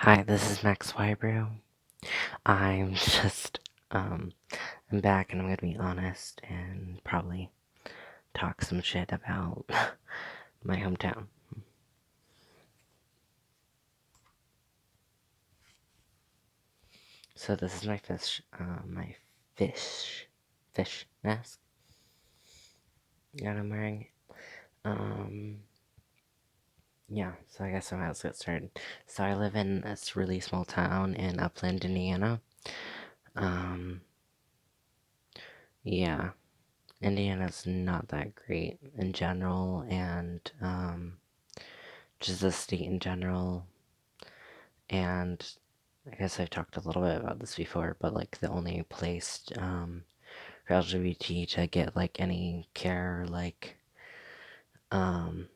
Hi, this is Max Wybrew. I'm just, um, I'm back and I'm gonna be honest and probably talk some shit about my hometown. So this is my fish mask that I'm wearing. Um, yeah, so I guess I might as well get started. So I live in this really small town in Upland, Indiana. Um, yeah, Indiana's not that great in general, and, just the state in general. And I guess I've talked a little bit about this before, but like the only place for LGBT to get like any care, like um,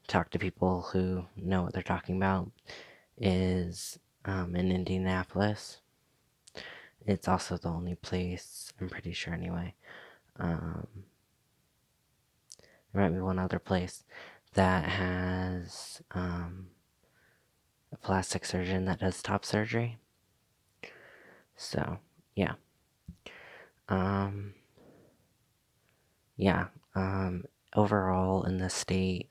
talk to people who know what they're talking about, is in Indianapolis. It's also the only place, I'm pretty sure anyway. Um, there might be one other place that has a plastic surgeon that does top surgery. So, yeah. Um, yeah. Overall in the state,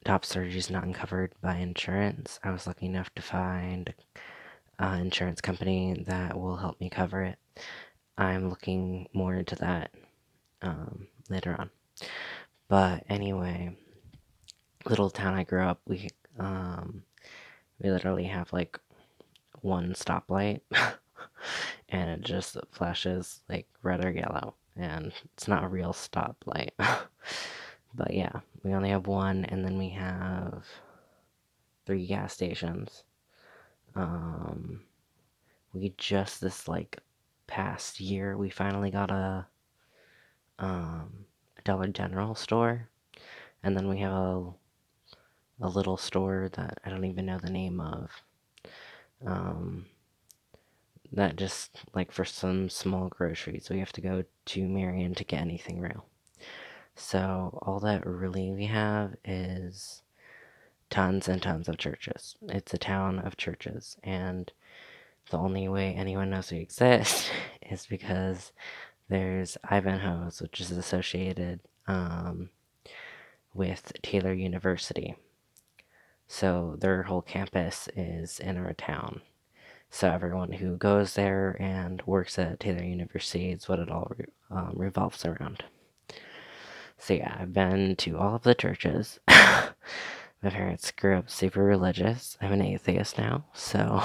top surgery is not covered by insurance. I was lucky enough to find an insurance company that will help me cover it. I'm looking more into that later on. But anyway, little town I grew up, we literally have like one stoplight, and it just flashes like red or yellow, and it's not a real stoplight. But yeah, we only have one, and then we have 3 gas stations. We just this like past year we finally got a Dollar General store, and then we have a little store that I don't even know the name of. Um, that just like for some small groceries, we have to go to Marion to get anything real. So all that really we have is tons and tons of churches. It's a town of churches, and the only way anyone knows we exist is because there's Ivanhoe's, which is associated with Taylor University. So their whole campus is in our town. So everyone who goes there and works at Taylor University is what it all revolves around. So yeah, I've been to all of the churches. My parents grew up super religious. I'm an atheist now, so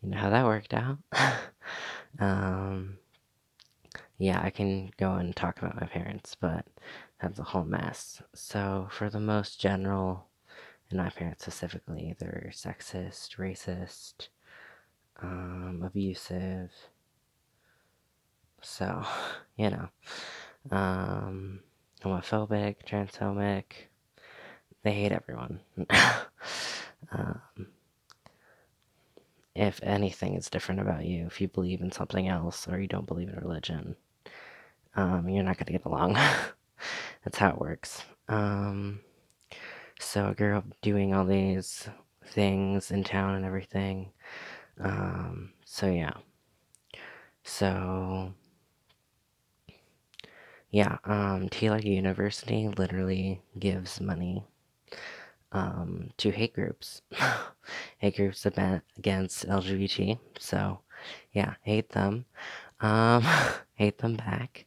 you know how that worked out. um, yeah, I can go and talk about my parents, but that's a whole mess. So for the most general, and my parents specifically, they're sexist, racist, abusive. So, you know, homophobic, transphobic. They hate everyone. um, if anything is different about you, if you believe in something else or you don't believe in religion, you're not going to get along. That's how it works. So I grew up doing all these things in town and everything. So yeah. So yeah, Taylor University literally gives money to hate groups. Hate groups against LGBT. So yeah, hate them. Um, hate them back.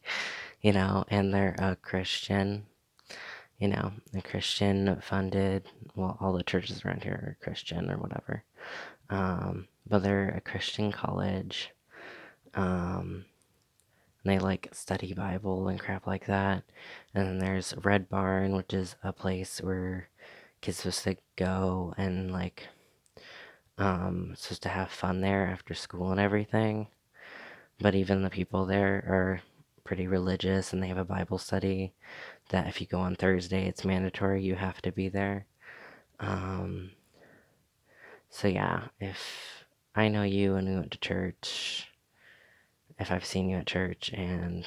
And they're a Christian, a Christian funded, well, all the churches around here are Christian or whatever. But they're a Christian college. And they like study Bible and crap like that. And then there's Red Barn, which is a place where kids supposed to go and like supposed to have fun there after school and everything. But even the people there are pretty religious, and they have a Bible study that if you go on Thursday, it's mandatory. You have to be there. Um, so yeah, if I know you and we went to church, if I've seen you at church and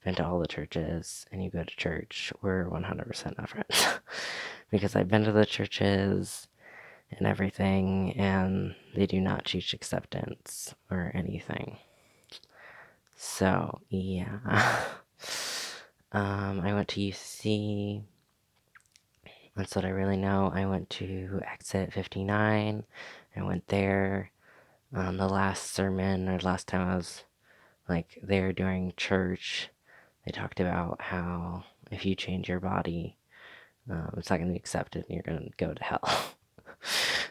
been to all the churches and you go to church, we're 100% not friends. Because I've been to the churches and everything, and they do not teach acceptance or anything. So, yeah. I went to UC. That's what I really know. I went to Exit 59. I went there. The last sermon, or last time I was like there during church, they talked about how if you change your body, it's not going to be accepted and you're going to go to hell.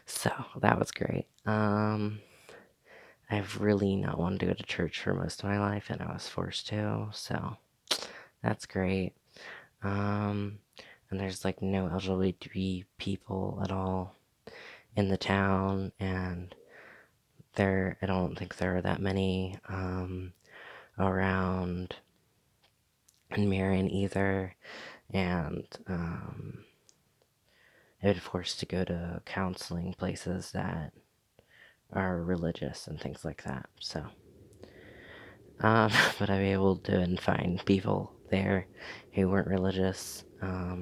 So that was great. I've really not wanted to go to church for most of my life, and I was forced to, so that's great. And there's like no LGBT people at all in the town, and I don't think there are that many around in Marion either, and I've been forced to go to counseling places that are religious and things like that. So, but I've been able to find people there who weren't religious.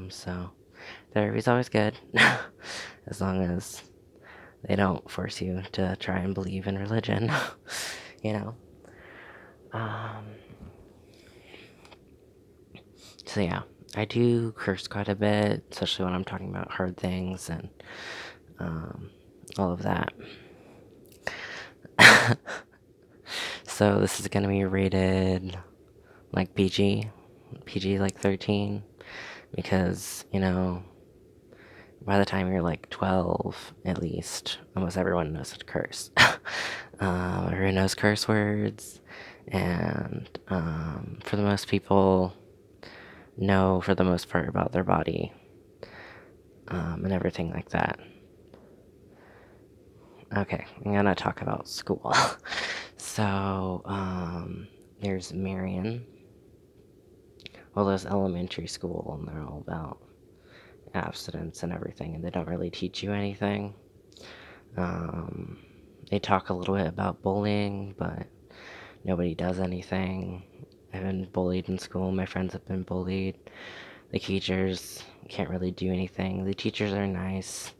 So therapy's always good, as long as they don't force you to try and believe in religion, you know. So yeah, I do curse quite a bit, especially when I'm talking about hard things and all of that. So this is gonna be rated like PG like 13, because, by the time you're like 12, at least, almost everyone knows how to curse. Everyone knows curse words, and for the most people, know for the most part about their body, and everything like that. Okay, I'm gonna talk about school. So, there's Marion. Well, there's elementary school, and they're all about abstinence and everything, and they don't really teach you anything. They talk a little bit about bullying, but nobody does anything. I've been bullied in school. My friends have been bullied. The teachers can't really do anything. The teachers are nice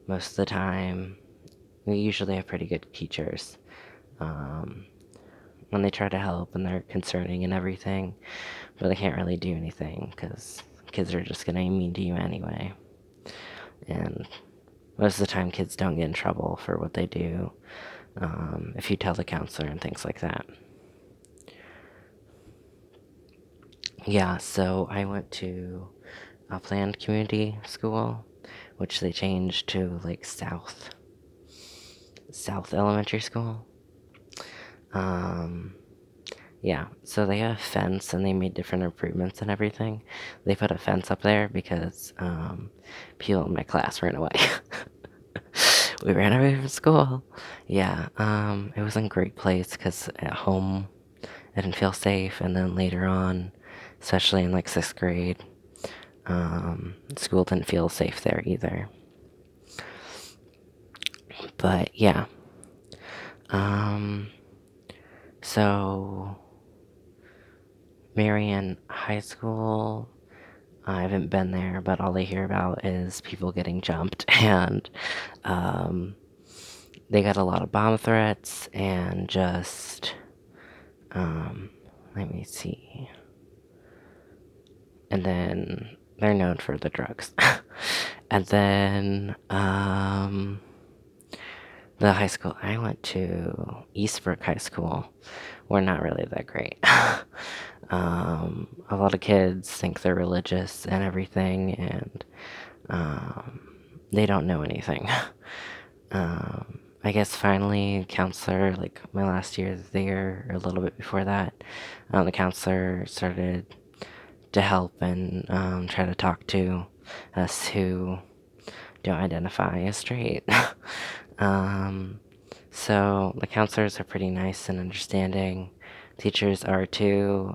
most of the time. We usually have pretty good teachers. When they try to help and they're concerning and everything, but they can't really do anything because kids are just going to be mean to you anyway. And most of the time, kids don't get in trouble for what they do, if you tell the counselor and things like that. Yeah, so I went to a planned community school, which they changed to like South Elementary School. Yeah, so they have a fence, and they made different improvements and everything. They put a fence up there because people in my class ran away. We ran away from school. Yeah, it was a great place because at home I didn't feel safe, and then later on, especially in like 6th grade, school didn't feel safe there either. But yeah, so Marion High School, I haven't been there, but all I hear about is people getting jumped, and they got a lot of bomb threats, and just, let me see. And then they're known for the drugs. And then, the high school I went to, Eastbrook High School, were not really that great. A lot of kids think they're religious and everything, and they don't know anything. I guess finally, counselor, like my last year there, or a little bit before that, the counselor started to help and try to talk to us who don't identify as straight. So the counselors are pretty nice and understanding. Teachers are too.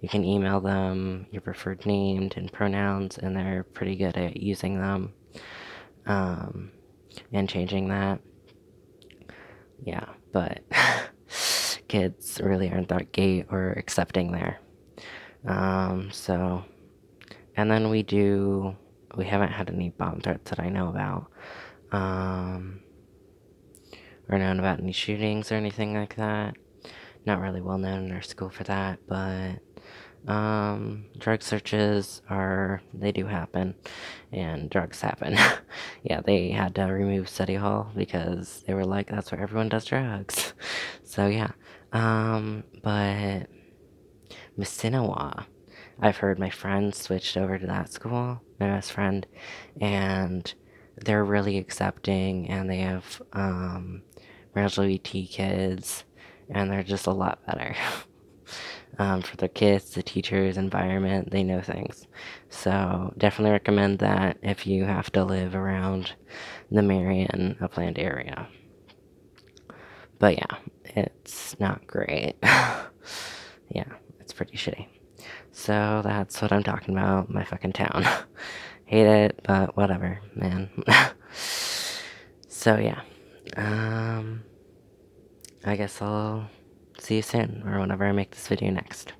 You can email them your preferred name and pronouns, and they're pretty good at using them and changing that. Yeah, but kids really aren't that gay or accepting there. So, and then we do we haven't had any bomb threats that I know about. Or known about any shootings or anything like that. Not really well known in our school for that, but drug searches they do happen, and drugs happen. Yeah, they had to remove Study Hall because they were like, that's where everyone does drugs. So yeah, but Missinawa, I've heard my friend switched over to that school, my best friend, and they're really accepting, and they have LGBT kids, and they're just a lot better. For the kids, the teachers, environment, they know things. So definitely recommend that if you have to live around the Marion Upland area. But yeah, it's not great. Yeah, it's pretty shitty. So that's what I'm talking about, my fucking town. Hate it, but whatever, man. So yeah, I guess I'll see you soon, or whenever I make this video next.